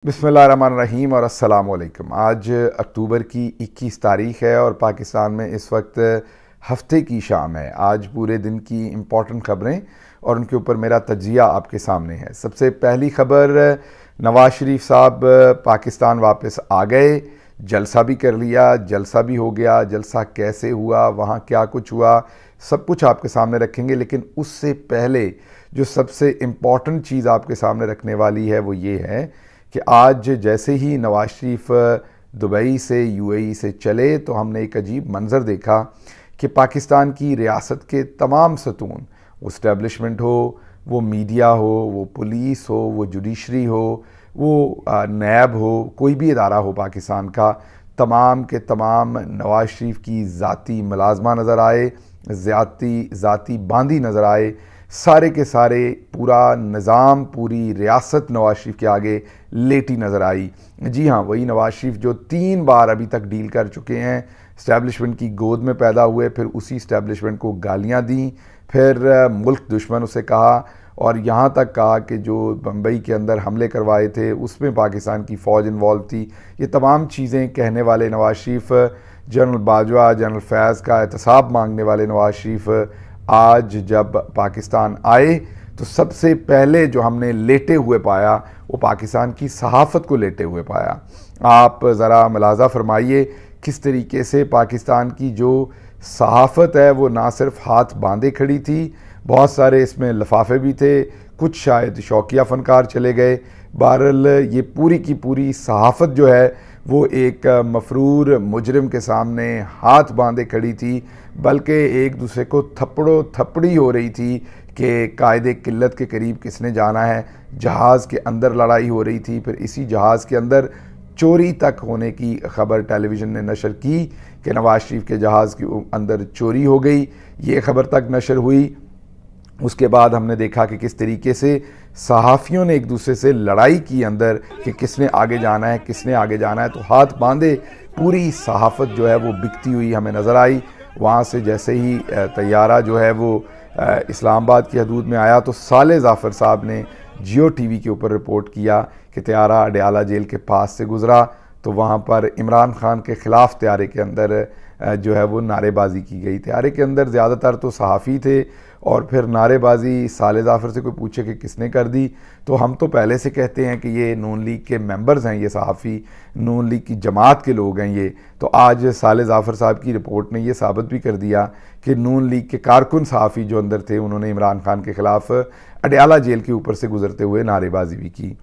बिस्मिल्लाहिर्रहमानिर्रहीम और अस्सलाम वालेकुम। आज अक्टूबर की 21 तारीख़ है और पाकिस्तान में इस वक्त हफ्ते की शाम है। आज पूरे दिन की इम्पॉर्टेंट ख़बरें और उनके ऊपर मेरा तजिया आपके सामने है। सबसे पहली ख़बर, नवाज़ शरीफ साहब पाकिस्तान वापस आ गए, जलसा भी कर लिया, जलसा भी हो गया। जलसा कैसे हुआ, वहाँ क्या कुछ हुआ, सब कुछ आपके सामने रखेंगे। लेकिन उससे पहले जो सबसे इम्पॉर्टेंट चीज़ आपके सामने रखने वाली है वो ये है कि आज जैसे ही नवाज शरीफ दुबई से यूएई से चले तो हमने एक अजीब मंज़र देखा कि पाकिस्तान की रियासत के तमाम सतून, वो इस्टेब्लिशमेंट हो, वो मीडिया हो, वो पुलिस हो, वो जुडिशरी हो, वो नैब हो, कोई भी इदारा हो पाकिस्तान का, तमाम के तमाम नवाज शरीफ की ज़ाती मुलाजमा नज़र आए, ज़ाती बांदी नज़र आए। सारे के सारे पूरा निज़ाम, पूरी रियासत नवाज शरीफ के आगे लेटी नज़र आई। जी हाँ, वही नवाज शरीफ जो 3 बार अभी तक डील कर चुके हैं, इस्टेब्लिशमेंट की गोद में पैदा हुए, फिर उसी इस्टेब्लिशमेंट को गालियाँ दी, फिर मुल्क दुश्मन उसे कहा और यहाँ तक कहा कि जो बम्बई के अंदर हमले करवाए थे उसमें पाकिस्तान की फ़ौज इन्वॉल्व थी। ये तमाम चीज़ें कहने वाले नवाज शरीफ, जनरल बाजवा, जनरल फैज़ का एहतसाब मांगने वाले नवाज शरीफ आज जब पाकिस्तान आए तो सबसे पहले जो हमने लेटे हुए पाया वो पाकिस्तान की सहाफ़त को लेटे हुए पाया। आप ज़रा मुलाज़ा फरमाइए किस तरीके से पाकिस्तान की जो सहाफ़त है वो ना सिर्फ हाथ बांधे खड़ी थी, बहुत सारे इसमें लिफाफे भी थे, कुछ शायद शौकिया फ़नकार चले गए। बहरहाल ये पूरी की पूरी सहाफ़त जो है वो एक मफरूर मुजरिम के सामने हाथ बांधे खड़ी थी, बल्कि एक दूसरे को थप्पड़ो थप्पड़ी हो रही थी कि कायदे किल्लत के करीब किसने जाना है। जहाज़ के अंदर लड़ाई हो रही थी, फिर इसी जहाज़ के अंदर चोरी तक होने की खबर टेलीविज़न ने नशर की कि नवाज शरीफ के जहाज़ के अंदर चोरी हो गई, ये खबर तक नशर हुई। उसके बाद हमने देखा कि किस तरीके से सहाफ़ियों ने एक दूसरे से लड़ाई की अंदर कि किसने आगे जाना है, किसने आगे जाना है। तो हाथ बांधे पूरी सहाफ़त जो है वो बिकती हुई हमें नज़र आई। वहाँ से जैसे ही तैयारा जो है वो इस्लामाबाद की हदूद में आया तो साले ज़ाफ़र साहब ने जियो टीवी के ऊपर रिपोर्ट किया कि तैयारा अडयाला जेल के पास से गुज़रा तो वहाँ पर इमरान खान के ख़िलाफ़ तैयारे के अंदर जो है वो नारेबाजी की गई। तैयारे के अंदर ज़्यादातर तो सहाफ़ी थे और फिर नारेबाजी साले ज़ाफ़र से कोई पूछे कि किसने कर दी तो हम तो पहले से कहते हैं कि ये नून लीग के मेंबर्स हैं, ये सहाफ़ी नून लीग की जमात के लोग हैं ये। तो आज साले ज़ाफ़र साहब की रिपोर्ट ने ये साबित भी कर दिया कि नून लीग के कारकुन सहाफ़ी जो अंदर थे उन्होंने इमरान खान के ख़िलाफ़ अडयाला जेल के ऊपर से गुज़रते हुए नारेबाजी भी की।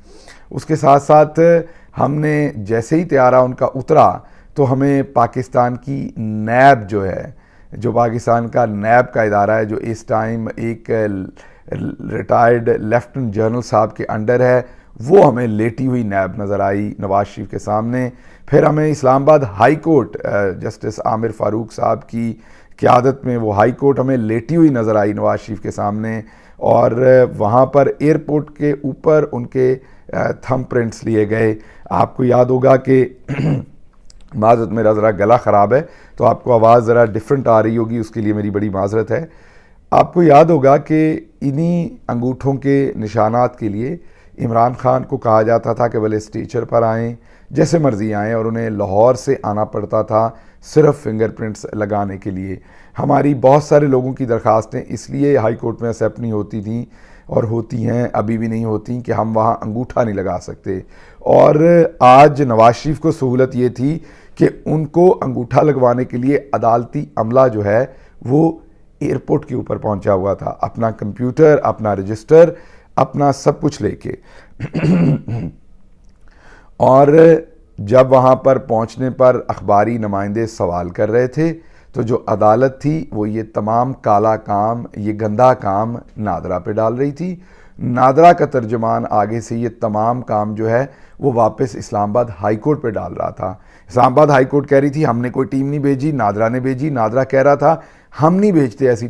उसके साथ साथ हमने जैसे ही तैयारा उनका उतरा तो हमें पाकिस्तान की नैब जो है, जो पाकिस्तान का नैब का इदारा है, जो इस टाइम एक रिटायर्ड लेफ्टिनेंट जनरल साहब के अंडर है, वो हमें लेटी हुई नैब नज़र आई नवाज शरीफ के सामने। फिर हमें Islamabad high court justice Aamir Farooq साहब की क़यादत में वो हाई कोर्ट हमें लेटी हुई नज़र आई नवाज शरीफ के सामने और वहाँ पर एयरपोर्ट के ऊपर उनके थंब प्रिंट्स लिए गए। आपको याद होगा कि माज़रत, मेरा ज़रा गला ख़राब है तो आपको आवाज़ ज़रा डिफरेंट आ रही होगी, उसके लिए मेरी बड़ी माज़रत है। आपको याद होगा कि इन्हीं अंगूठों के निशानात के लिए इमरान खान को कहा जाता था कि भले स्टेचर पर आएँ, जैसे मर्ज़ी आएँ, और उन्हें लाहौर से आना पड़ता था सिर्फ़ फिंगरप्रिंट्स लगाने के लिए। हमारी बहुत सारे लोगों की दरख्वास्तें इसलिए हाई कोर्ट में एक्सेप्ट नहीं होती थी और होती हैं, अभी भी नहीं होती, कि हम वहाँ अंगूठा नहीं लगा सकते। और आज नवाज शरीफ को सहूलत ये थी कि उनको अंगूठा लगवाने के लिए अदालती अमला जो है वो एयरपोर्ट के ऊपर पहुंचा हुआ था, अपना कंप्यूटर, अपना रजिस्टर, अपना सब कुछ लेके। और जब वहाँ पर पहुँचने पर अखबारी नुमाइंदे सवाल कर रहे थे तो जो अदालत थी वो ये तमाम काला काम, ये गंदा काम नादरा पे डाल रही थी। नादरा का तर्जुमान आगे से ये तमाम काम जो है वो वापस इस्लामाबाद हाई कोर्ट पे डाल रहा था। इस्लामाबाद हाई कोर्ट कह रही थी हमने कोई टीम नहीं भेजी, नादरा ने भेजी। नादरा कह रहा था हम नहीं भेजते ऐसी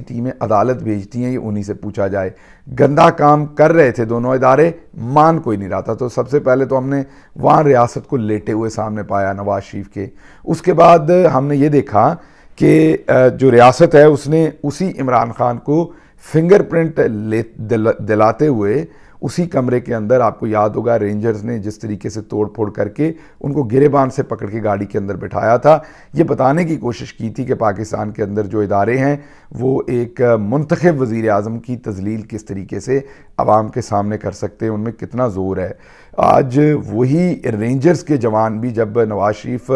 टीमें अदालत भेजती हैं, ये उन्हीं से पूछा जाए। गंदा काम कर रहे थे दोनों इदारे, मान कोई नहीं रहा था। तो सबसे पहले तो हमने वहाँ रियासत को लेटे हुए सामने पाया नवाज शरीफ के। उसके बाद हमने ये देखा कि जो रियासत है उसने उसी इमरान खान को फिंगरप्रिंट दिलाते हुए उसी कमरे के अंदर आपको याद होगा रेंजर्स ने जिस तरीके से तोड़ फोड़ करके उनको गिरेबान से पकड़ के गाड़ी के अंदर बिठाया था। ये बताने की कोशिश की थी कि पाकिस्तान के अंदर जो इदारे हैं वो एक मुंतखब वज़ीर आज़म की तजलील किस तरीके से आवाम के सामने कर सकते हैं, उनमें कितना ज़ोर है। आज वही रेंजर्स के जवान भी जब नवाज शरीफ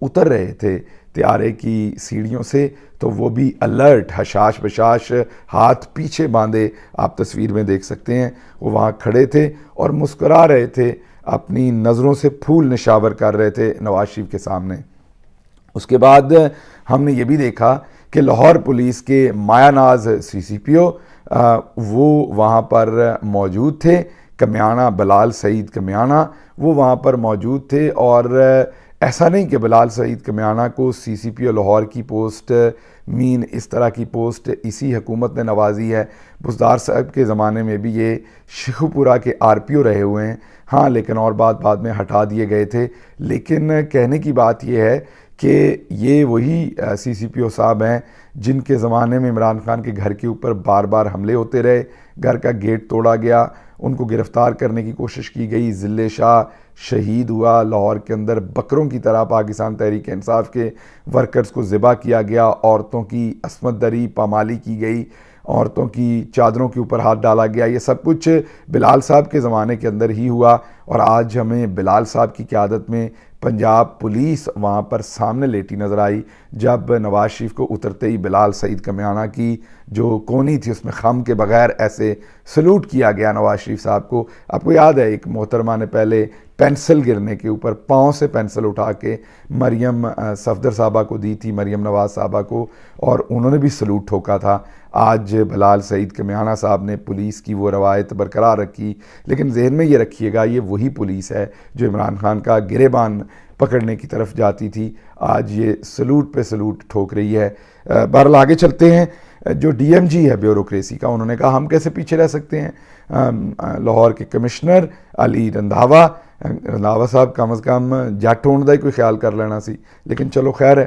उतर रहे थे त्यारे की सीढ़ियों से, तो वो भी अलर्ट, हशाश बशाश, हाथ पीछे बांधे, आप तस्वीर में देख सकते हैं, वो वहाँ खड़े थे और मुस्कुरा रहे थे, अपनी नज़रों से फूल निशावर कर रहे थे नवाज शरीफ के सामने। उसके बाद हमने ये भी देखा कि लाहौर पुलिस के मायानाज CCPO वो वहाँ पर मौजूद थे, कमियाना बिलाल सईद कमियाना वो वहाँ पर मौजूद थे। और ऐसा नहीं कि बिलाल सईद कमियाना को CCPO लाहौर की पोस्ट मीन इस तरह की पोस्ट इसी हुकूमत ने नवाजी है। बुज़दार साहब के ज़माने में भी ये शेखुपुरा के RPO रहे हुए हैं, हाँ, लेकिन और बाद में हटा दिए गए थे। लेकिन कहने की बात यह है कि ये वही CCPO साहब हैं जिनके ज़माने में इमरान खान के घर के ऊपर बार बार हमले होते रहे, घर का गेट तोड़ा गया, उनको गिरफ़्तार करने की कोशिश की गई, ज़िले शाह शहीद हुआ, लाहौर के अंदर बकरों की तरह पाकिस्तान तहरीक इंसाफ के वर्कर्स को ज़िबा किया गया, औरतों की असमत दरी पामाली की गई, औरतों की चादरों के ऊपर हाथ डाला गया। ये सब कुछ बिलाल साहब के ज़माने के अंदर ही हुआ। और आज हमें बिलाल साहब की क़यादत में पंजाब पुलिस वहाँ पर सामने लेटी नज़र आई जब नवाज शरीफ को उतरते ही बिलाल सईद कमियाना की जो कोनी थी उसमें खम के बगैर ऐसे सलूट किया गया नवाज शरीफ साहब को। आपको याद है एक मोहतरमा ने पहले पेंसिल गिरने के ऊपर पाँव से पेंसिल उठा के मरियम सफदर साहबा को दी थी, मरियम नवाज साहबा को, और उन्होंने भी सलूट ठोका था। आज बिलाल सईद कमियाना साहब ने पुलिस की वो रवायत बरकरार रखी, लेकिन जहन में ये रखिएगा ये वही पुलिस है जो इमरान खान का गिरेबान पकड़ने की तरफ जाती थी, आज ये सलूट पे सलूट ठोक रही है। बहरहाल आगे चलते हैं। जो DMG है ब्यूरोक्रेसी का, उन्होंने कहा हम कैसे पीछे रह सकते हैं। लाहौर के कमिश्नर अली रंधावा साहब कम अज़ कम जट होने का ही कोई ख्याल कर लेना सी, लेकिन चलो खैर है।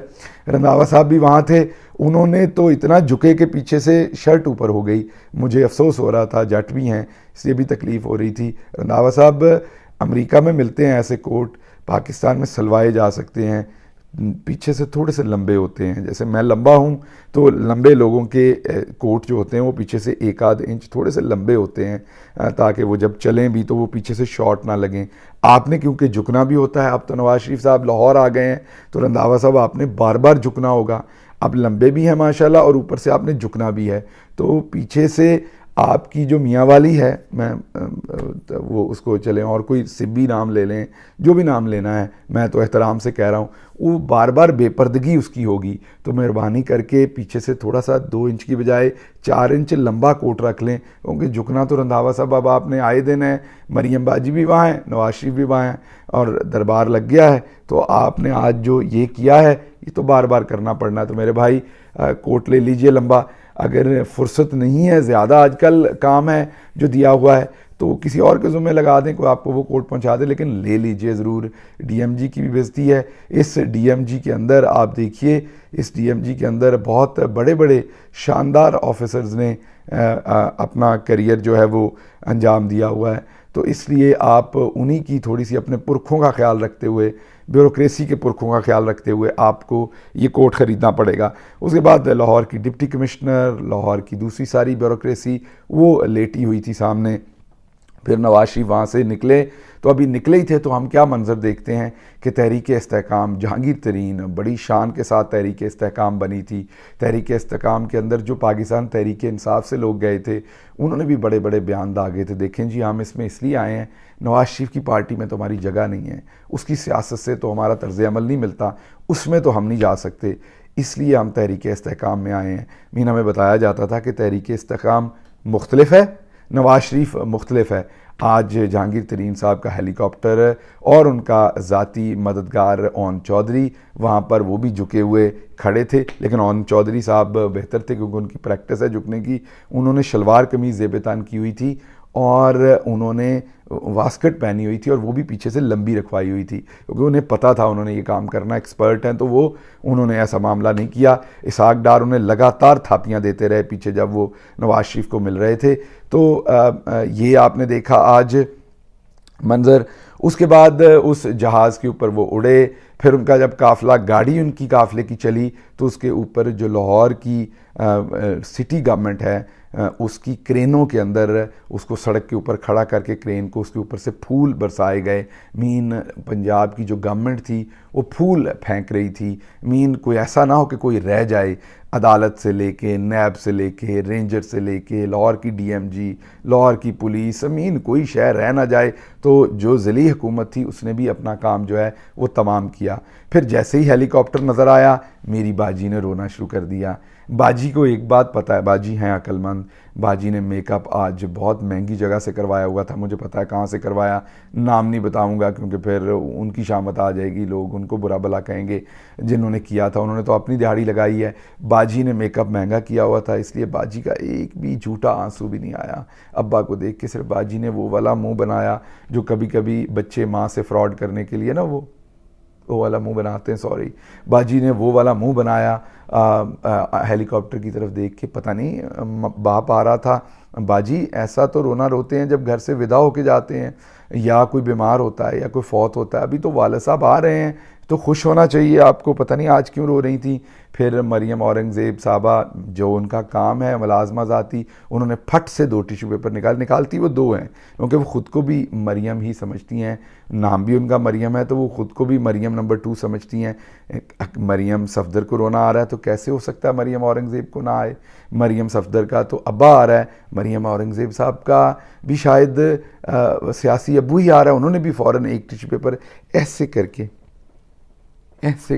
रंधावा साहब भी वहाँ थे, उन्होंने तो इतना झुके के पीछे से शर्ट ऊपर हो गई, मुझे अफसोस हो रहा था, जट भी हैं इसलिए भी तकलीफ़ हो रही थी। रंधावा साहब अमेरिका में मिलते हैं ऐसे कोट, पाकिस्तान में सलवाए जा सकते हैं, पीछे से थोड़े से लंबे होते हैं, जैसे मैं लंबा हूँ तो लंबे लोगों के कोट जो होते हैं वो पीछे से 1-आध इंच थोड़े से लंबे होते हैं ताकि वो जब चलें भी तो वो पीछे से शॉर्ट ना लगें। आपने क्योंकि झुकना भी होता है, अब तो नवाज शरीफ साहब लाहौर आ गए हैं तो रंधावा साहब आपने बार बार झुकना होगा, आप लंबे भी हैं माशाल्लाह और ऊपर से आपने झुकना भी है, तो पीछे से आपकी जो मियाँ वाली है, मैं वो उसको चलें और कोई सिब्बी नाम ले लें, जो भी नाम लेना है, मैं तो एहतराम से कह रहा हूँ, वो बार बार बेपर्दगी उसकी होगी, तो मेहरबानी करके पीछे से थोड़ा सा 2 इंच की बजाय 4 इंच लंबा कोट रख लें, क्योंकि झुकना तो रंधावा साहब अब आपने आए दिन है, मरियम बाजी भी वहाँ हैं, नवाज शरीफ भी वहाँ हैं और दरबार लग गया है, तो आपने आज जो ये किया है ये तो बार बार करना पड़ना है। तो मेरे भाई कोट ले लीजिए लंबा, अगर फुर्सत नहीं है, ज़्यादा आजकल काम है जो दिया हुआ है तो किसी और के ज़ुम्मे लगा दें, कोई आपको वो कोट पहुंचा दे, लेकिन ले लीजिए ज़रूर। DMG की भी बेइज्जती है। इस DMG के अंदर आप देखिए, इस DMG के अंदर बहुत बड़े बड़े शानदार ऑफिसर्स ने अपना करियर जो है वो अंजाम दिया हुआ है, तो इसलिए आप उन्हीं की थोड़ी सी अपने पुरखों का ख्याल रखते हुए, ब्यूरोक्रेसी के पुरखों का ख्याल रखते हुए आपको ये कोट ख़रीदना पड़ेगा। उसके बाद लाहौर की डिप्टी कमिश्नर, लाहौर की दूसरी सारी ब्यूरोक्रेसी वो लेटी हुई थी सामने। फिर नवाज शरीफ वहाँ से निकले, तो अभी निकले ही थे तो हम क्या मंजर देखते हैं कि तहरीक इस्तेहकाम, जहांगीर तरीन बड़ी शान के साथ तहरीक इस्तेहकाम बनी थी। तहरीक इस्तेहकाम के अंदर जो पाकिस्तान तहरीक इंसाफ से लोग गए थे उन्होंने भी बड़े बड़े बयान दागे थे, देखें जी हम इसमें इसलिए आए हैं, नवाज शरीफ की पार्टी में तो हमारी जगह नहीं है, उसकी सियासत से तो हमारा तर्ज़ अमल नहीं मिलता, उसमें तो हम नहीं जा सकते, इसलिए हम तहरीक इस्तेहकाम में आए हैं। मीन हमें बताया जाता था कि तहरीक इस्तेहकाम मुख्तलिफ है, नवाज शरीफ मुख्तलिफ है। आज जहांगीर तरीन साहब का हेलीकॉप्टर और उनका ज़ाती मददगार ओन चौधरी वहाँ पर वो भी झुके हुए खड़े थे, लेकिन ओन चौधरी साहब बेहतर थे क्योंकि उनकी प्रैक्टिस है झुकने की। उन्होंने शलवार कमीज़ ज़ेब-ए-तान की हुई थी और उन्होंने वास्कट पहनी हुई थी और वो भी पीछे से लंबी रखवाई हुई थी, क्योंकि उन्हें पता था उन्होंने ये काम करना, एक्सपर्ट हैं, तो वो उन्होंने ऐसा मामला नहीं किया। इसहाक डार उन्हें लगातार थापियां देते रहे पीछे जब वो नवाज शरीफ को मिल रहे थे। तो ये आपने देखा आज मंजर। उसके बाद उस जहाज़ के ऊपर वो उड़े, फिर उनका जब काफ़िला, गाड़ी उनकी काफ़िले की चली, तो उसके ऊपर जो लाहौर की सिटी गवर्नमेंट है उसकी क्रेनों के अंदर उसको सड़क के ऊपर खड़ा करके क्रेन को उसके ऊपर से फूल बरसाए गए। मीन पंजाब की जो गवर्नमेंट थी वो फूल फेंक रही थी, मीन कोई ऐसा ना हो कि कोई रह जाए। अदालत से लेके, नैब से लेके, रेंजर से लेके, लाहौर की डीएमजी, लाहौर की पुलिस, मीन कोई शहर रह ना जाए। तो जो ज़िली हुकूमत थी उसने भी अपना काम जो है वो तमाम किया। फिर जैसे ही हेलीकॉप्टर नज़र आया, मेरी बाजी ने रोना शुरू कर दिया। बाजी को एक बात पता है, बाजी हैं अक्लमंद। बाजी ने मेकअप आज बहुत महंगी जगह से करवाया हुआ था, मुझे पता है कहाँ से करवाया, नाम नहीं बताऊंगा क्योंकि फिर उनकी शामत आ जाएगी, लोग उनको बुरा भला कहेंगे। जिन्होंने किया था उन्होंने तो अपनी दिहाड़ी लगाई है। बाजी ने मेकअप महंगा किया हुआ था, इसलिए बाजी का एक भी झूठा आंसू भी नहीं आया। अब्बा को देख के सिर्फ बाजी ने वो वाला मुँह बनाया जो कभी कभी बच्चे माँ से फ्रॉड करने के लिए ना वो वाला मुंह बनाते हैं, सॉरी, बाजी ने वो वाला मुंह बनाया हेलीकॉप्टर की तरफ देख के। पता नहीं बाप आ रहा था, बाजी ऐसा तो रोना रोते हैं जब घर से विदा होके जाते हैं या कोई बीमार होता है या कोई फौत होता है। अभी तो वाले साहब आ रहे हैं तो खुश होना चाहिए आपको, पता नहीं आज क्यों रो रही थी। फिर मरियम औरंगज़ेब साहबा, जो उनका काम है मुलाजमा ज़ाती, उन्होंने फट से 2 टिश्यू पेपर निकालती वो 2 हैं, क्योंकि वो ख़ुद को भी मरियम ही समझती हैं, नाम भी उनका मरियम है, तो वो ख़ुद को भी मरियम नंबर 2 समझती हैं। मरियम सफदर को रोना आ रहा है तो कैसे हो सकता है मरियम औरंगज़ेब को ना आए। मरियम सफदर का तो अब्बा आ रहा है, मरियम औरंगज़ेब साहब का भी शायद सियासी अब्बू ही आ रहा है। उन्होंने भी फ़ौरन 1 टिश्यू पेपर ऐसे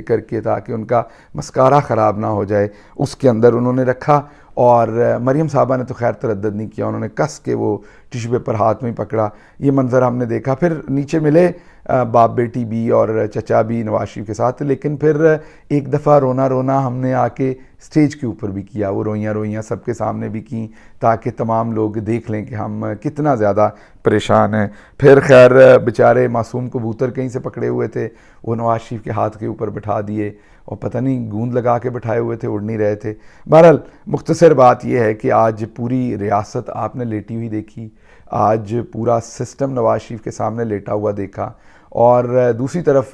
करके ताकि उनका मस्कारा ख़राब ना हो जाए उसके अंदर उन्होंने रखा। और मरियम साहबा ने तो खैर तरद्दुद नहीं किया, उन्होंने कस के वो टिश्यू पेपर हाथ में ही पकड़ा। ये मंज़र हमने देखा। फिर नीचे मिले बाप बेटी भी और चचा भी नवाज शरीफ के साथ, लेकिन फिर एक दफ़ा रोना हमने आके स्टेज के ऊपर भी किया, वो रोइयाँ सबके सामने भी की ताकि तमाम लोग देख लें कि हम कितना ज़्यादा परेशान हैं। फिर खैर बेचारे मासूम कबूतर कहीं से पकड़े हुए थे, वो नवाज शरीफ के हाथ के ऊपर बिठा दिए और पता नहीं गूंद लगा के बिठाए हुए थे, उड़ नहीं रहे थे। बहरहाल मुख्तसर बात यह है कि आज पूरी रियासत आपने लेटी हुई देखी, आज पूरा सिस्टम नवाज शरीफ के सामने लेटा हुआ देखा। और दूसरी तरफ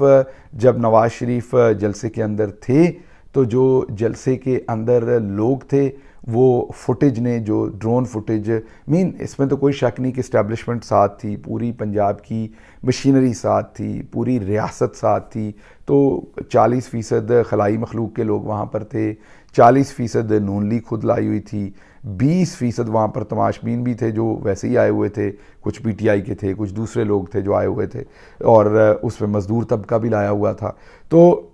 जब नवाज शरीफ जलसे के अंदर थे तो जो जलसे के अंदर लोग थे वो फुटेज ने, जो ड्रोन फुटेज, मीन इसमें तो कोई शक नहीं कि इस्टेब्लिशमेंट साथ थी, पूरी पंजाब की मशीनरी साथ थी, पूरी रियासत साथ थी। तो 40% खलाई मखलूक के लोग वहाँ पर थे, 40% नून लीग खुद लाई हुई थी, 20% वहाँ पर तमाशबीन भी थे जो वैसे ही आए हुए थे, कुछ पीटीआई के थे, कुछ दूसरे लोग थे जो आए हुए थे, और उसमें मज़दूर तबका भी लाया हुआ था। तो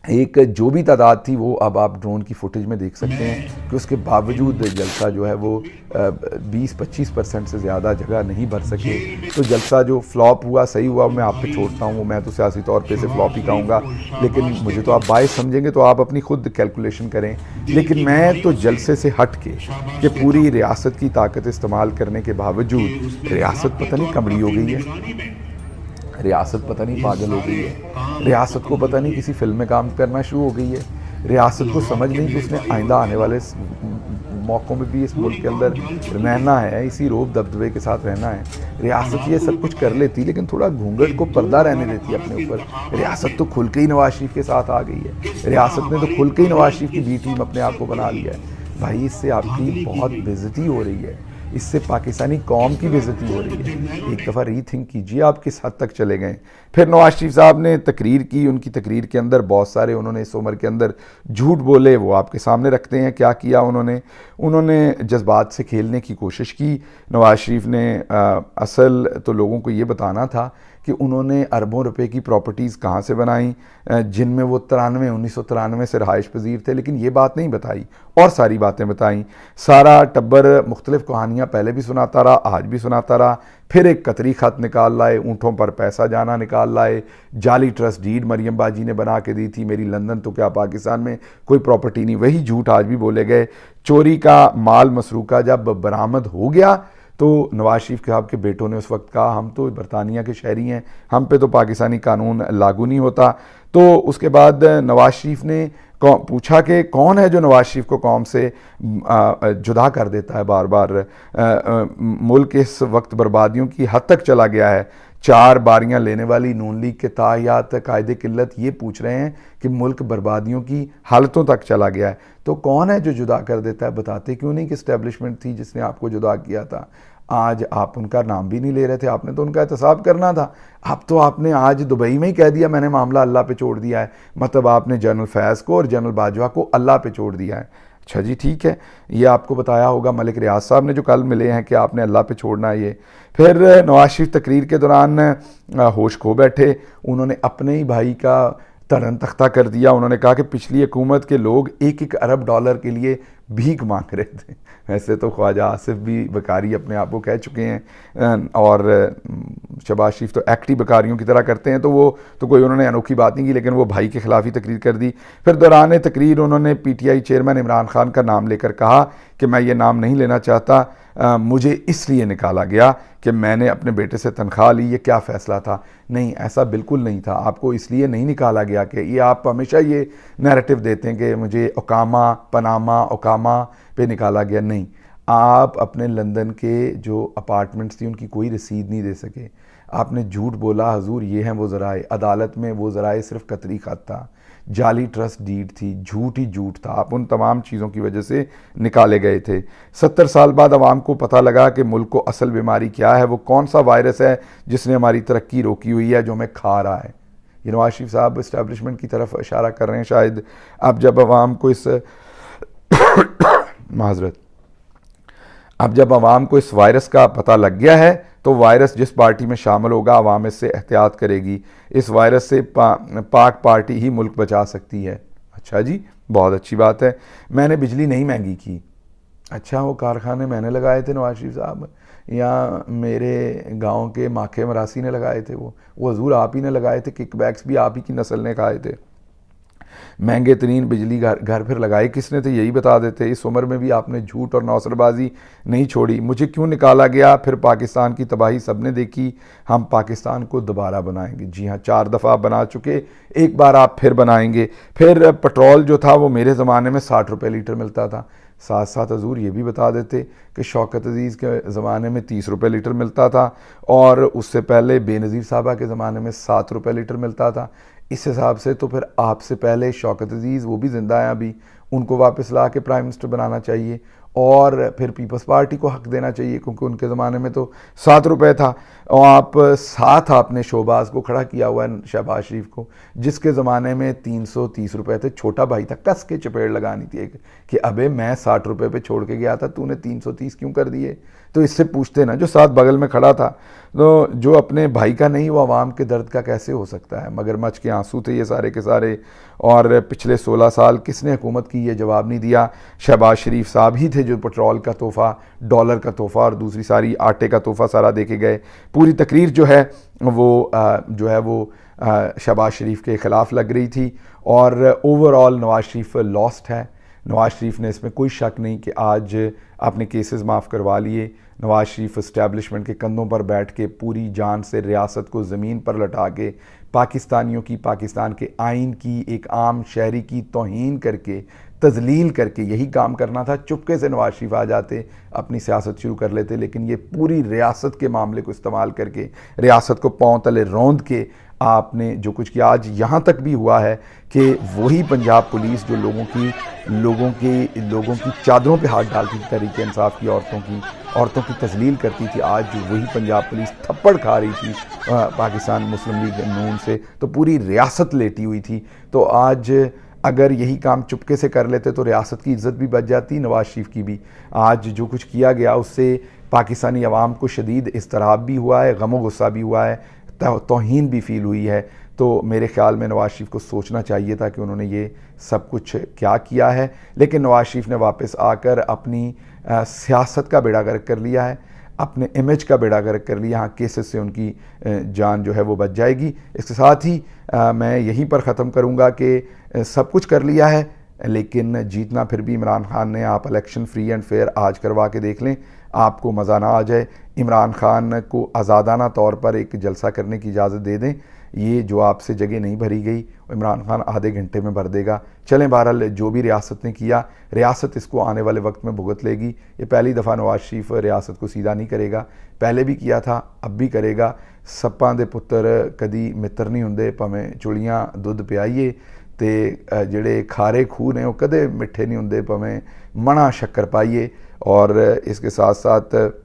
एक जो भी तादाद थी वो अब आप ड्रोन की फुटेज में देख सकते हैं कि उसके बावजूद जलसा जो है वो 20-25% से ज़्यादा जगह नहीं भर सके। तो जलसा जो फ्लॉप हुआ, सही हुआ, मैं आप पे छोड़ता हूँ, मैं तो सियासी तौर पे से फ्लॉप ही कहूँगा, लेकिन मुझे तो आप बायस समझेंगे तो आप अपनी खुद कैलकुलेशन करें। लेकिन मैं तो जलसे से हट के कि पूरी रियासत की ताकत इस्तेमाल करने के बावजूद रियासत पता नहीं कमड़ी हो गई है, रियासत पता नहीं पागल हो गई है, रियासत को पता नहीं किसी फिल्म में काम करना शुरू हो गई है, रियासत को समझ नहीं कि उसने आइंदा आने वाले मौक़ों में भी इस मुल्क के अंदर रहना है, इसी रोब दबदबे के साथ रहना है। रियासत ये सब कुछ कर लेती लेकिन थोड़ा घूंघट को पर्दा रहने देती है अपने ऊपर। रियासत तो खुल के ही नवाज शरीफ के साथ आ गई है, रियासत ने तो खुल के ही नवाज शरीफ की बी टीम अपने आप को बना लिया है। भाई इससे आपकी बहुत बेइज्जती हो रही है, इससे पाकिस्तानी कौम की बेइज्जती हो रही है। एक दफ़ा रीथिंक कीजिए आप किस हद तक चले गए। फिर नवाज शरीफ साहब ने तकरीर की, उनकी तकरीर के अंदर बहुत सारे उन्होंने इस उम्र के अंदर झूठ बोले, वो आपके सामने रखते हैं। क्या किया उन्होंने जज्बात से खेलने की कोशिश की। नवाज शरीफ ने असल तो लोगों को ये बताना था कि उन्होंने अरबों रुपए की प्रॉपर्टीज़ कहाँ से बनाई, जिनमें वो 1993 से रहाइश पजीर थे, लेकिन ये बात नहीं बताई और सारी बातें बताई। सारा टब्बर मुख्तलिफ कहानियाँ पहले भी सुनाता रहा, आज भी सुनाता रहा। फिर एक कतरी ख़त निकाल लाए, ऊँटों पर पैसा जाना निकाल लाए, जाली ट्रस्ट डीड मरियम बाजी ने बना के दी थी, मेरी लंदन तो क्या पाकिस्तान में कोई प्रॉपर्टी नहीं, वही झूठ आज भी बोले गए। चोरी का माल मसरूका जब बरामद हो गया तो नवाज शरीफ साहब के बेटों ने उस वक्त कहा हम तो बरतानिया के शहरी हैं, हम पे तो पाकिस्तानी कानून लागू नहीं होता। तो उसके बाद नवाज शरीफ ने पूछा कि कौन है जो नवाज शरीफ को कौम से जुदा कर देता है बार बार। मुल्क इस वक्त बर्बादियों की हद तक चला गया है। 4 बारियां लेने वाली नून लीग के ताहियात कायदे किल्लत ये पूछ रहे हैं कि मुल्क बर्बादियों की हालतों तक चला गया है। तो कौन है जो जुदा कर देता है? बताते क्यों नहीं कि इस्टेब्लिशमेंट थी जिसने आपको जुदा किया था। आज आप उनका नाम भी नहीं ले रहे थे, आपने तो उनका एहतसाब करना था। अब तो आपने आज दुबई में ही कह दिया मैंने मामला अल्लाह पे छोड़ दिया है। मतलब आपने जनरल फैज़ को और जनरल बाजवा को अल्लाह पे छोड़ दिया है। अच्छा जी ठीक है, ये आपको बताया होगा मलिक रियाज साहब ने जो कल मिले हैं कि आपने अल्लाह पे छोड़ना है ये। फिर नवाज शरीफ तकरीर के दौरान होश खो बैठे, उन्होंने अपने ही भाई का तड़न तख्ता कर दिया। उन्होंने कहा कि पिछली हुकूमत के लोग 1-1 अरब डॉलर के लिए भीख मांग रहे थे। वैसे तो ख्वाजा आसिफ भी बकारी अपने आप को कह चुके हैं और शहबाज शरीफ तो एक्ट ही बकारियों की तरह करते हैं, तो वो तो कोई उन्होंने अनोखी बात नहीं की, लेकिन वो भाई के खिलाफ ही तकरीर कर दी। फिर दौरान तकरीर उन्होंने PTI चेयरमैन इमरान खान का नाम लेकर कहा कि मैं ये नाम नहीं लेना चाहता, मुझे इसलिए निकाला गया कि मैंने अपने बेटे से तनख्वाह ली, ये क्या फ़ैसला था। नहीं, ऐसा बिल्कुल नहीं था। आपको इसलिए नहीं निकाला गया कि ये आप हमेशा ये नैरेटिव देते हैं कि मुझे ओकामा पनामा ओकामा पे निकाला गया। नहीं, आप अपने लंदन के जो अपार्टमेंट्स थी उनकी कोई रसीद नहीं दे सके। आपने झूठ बोला, हजूर ये हैं वो ज़राए, अदालत में वो ज़राए सिर्फ कतरी ख़त था, जाली ट्रस्ट डीड थी, झूठ ही झूठ था। आप उन तमाम चीज़ों की वजह से निकाले गए थे। 70 साल बाद अवाम को पता लगा कि मुल्क को असल बीमारी क्या है, वो कौन सा वायरस है जिसने हमारी तरक्की रोकी हुई है, जो हमें खा रहा है। ये नवाज शरीफ साहब इस्टेब्लिशमेंट की तरफ इशारा कर रहे हैं शायद। अब जब अवाम को इस माजरत अब जब अवाम को इस वायरस का पता लग गया है तो वायरस जिस पार्टी में शामिल होगा अवाम इससे एहतियात करेगी। इस वायरस से पाक पार्टी ही मुल्क बचा सकती है। अच्छा जी, बहुत अच्छी बात है। मैंने बिजली नहीं महंगी की। अच्छा, वो कारखाने मैंने लगाए थे नवाज शरीफ साहब, या मेरे गांव के माखे मरासी ने लगाए थे? वो हजूर आप ही ने लगाए थे। किकबैक्स भी आप ही की नस्ल ने खाए थे। महंगे तरीन बिजली घर फिर लगाए किसने थे? यही बता देते। इस उम्र में भी आपने झूठ और नौसरबाजी नहीं छोड़ी। मुझे क्यों निकाला गया? फिर पाकिस्तान की तबाही सबने देखी, हम पाकिस्तान को दोबारा बनाएंगे। जी हाँ, 4 दफ़ा बना चुके, एक बार आप फिर बनाएंगे। फिर पेट्रोल जो था वो मेरे ज़माने में 60 रुपये लीटर मिलता था। साथ साथ हजूर ये भी बता देते कि शौकत अजीज़ के ज़माने में 30 रुपये लीटर मिलता था, और उससे पहले बेनज़ीर साहबा के ज़माने में 7 रुपये लीटर मिलता था। इस हिसाब से तो फिर आपसे पहले शौकत अजीज़, वो भी ज़िंदा हैं अभी, उनको वापस ला के प्राइम मिनिस्टर बनाना चाहिए, और फिर पीपल्स पार्टी को हक देना चाहिए क्योंकि उनके ज़माने में तो 7 रुपये था। और आप साथ आपने शोबाज को खड़ा किया हुआ है, शहबाज शरीफ को, जिसके ज़माने में 330 रुपये थे। छोटा भाई था, कस के चपेड़ लगानी थी एक कि अबे मैं 60 रुपये पे छोड़ के गया था, तूने 330 क्यों कर दिए? तो इससे पूछते ना जो साथ बगल में खड़ा था। तो जो अपने भाई का नहीं वो आवाम के दर्द का कैसे हो सकता है? मगरमच्छ के आंसू थे ये सारे के सारे। और पिछले 16 साल किसने हुकूमत की ये जवाब नहीं दिया? शहबाज शरीफ साहब ही थे जो पेट्रोल का तोहफ़ा, डॉलर का तोहफ़ा और दूसरी सारी आटे का तोहफ़ा सारा देके गए। पूरी तकरीर जो है वो शहबाज शरीफ के ख़िलाफ़ लग रही थी, और ओवरऑल नवाज शरीफ लॉस्ट है। नवाज शरीफ ने इसमें कोई शक नहीं कि आज आपने केसेस माफ़ करवा लिए। नवाज शरीफ इस्टेब्लिशमेंट के कंधों पर बैठ के पूरी जान से रियासत को ज़मीन पर लटा के पाकिस्तानियों की, पाकिस्तान के आइन की, एक आम शहरी की तौहीन करके, तजलील करके यही काम करना था। चुपके से नवाज शरीफ आ जाते, अपनी सियासत शुरू कर लेते, लेकिन ये पूरी रियासत के मामले को इस्तेमाल करके, रियासत को पाँव तले रौंद के आपने जो कुछ किया। आज यहाँ तक भी हुआ है कि वही पंजाब पुलिस जो लोगों की चादरों पे हाथ डालती थी, तहरीक इंसाफ की औरतों की तजलील करती थी, आज जो वही पंजाब पुलिस थप्पड़ खा रही थी पाकिस्तान मुस्लिम लीग नून से, तो पूरी रियासत लेटी हुई थी। तो आज अगर यही काम चुपके से कर लेते तो रियासत की इज़्ज़त भी बच जाती, नवाज शरीफ की भी। आज जो कुछ किया गया उससे पाकिस्तानी अवाम को शदीद इज़्तिराब भी हुआ है, गम व गुस्सा भी हुआ है, तौहीन भी फील हुई है। तो मेरे ख़्याल में नवाज शरीफ को सोचना चाहिए था कि उन्होंने ये सब कुछ क्या किया है, लेकिन नवाज शरीफ ने वापस आकर अपनी सियासत का बेड़ा गर्क कर लिया है, अपने इमेज का बेड़ा गर्क कर लिया। हाँ, केसेस से उनकी जान जो है वो बच जाएगी। इसके साथ ही मैं यहीं पर ख़त्म करूँगा कि सब कुछ कर लिया है, लेकिन जीतना फिर भी इमरान खान ने। आप इलेक्शन फ्री एंड फेयर आज करवा के देख लें, आपको मज़ा ना आ जाए, इमरान खान को आज़ादाना तौर पर एक जलसा करने की इजाज़त दे दें। ये जो आपसे जगह नहीं भरी गई इमरान खान आधे घंटे में भर देगा। चलें, बहरहाल जो भी रियासत ने किया, रियासत इसको आने वाले वक्त में भुगत लेगी। ये पहली दफ़ा नवाज शरीफ रियासत को सीधा नहीं करेगा, पहले भी किया था, अब भी करेगा। सप्पां दे पुत्तर कदी मित्र नहीं होंदे, भावें चुड़ियां दुध पियाइए, तो जिहड़े खारे खूह ने वो कदे मिठे नहीं होंदे, भावें मणा शक्कर पाइए। और इसके साथ साथ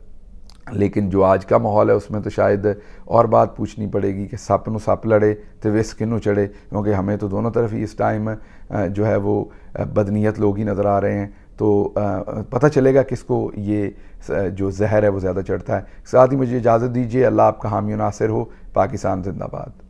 लेकिन जो आज का माहौल है उसमें तो शायद और बात पूछनी पड़ेगी कि सप नूं सप लड़े तो विस किनू चढ़े, क्योंकि हमें तो दोनों तरफ ही इस टाइम जो है वो बदनीयत लोग ही नज़र आ रहे हैं। तो पता चलेगा किसको ये जो जहर है वो ज़्यादा चढ़ता है। साथ ही मुझे इजाज़त दीजिए। अल्लाह आपका हामी नासिर हो। पाकिस्तान जिंदाबाद।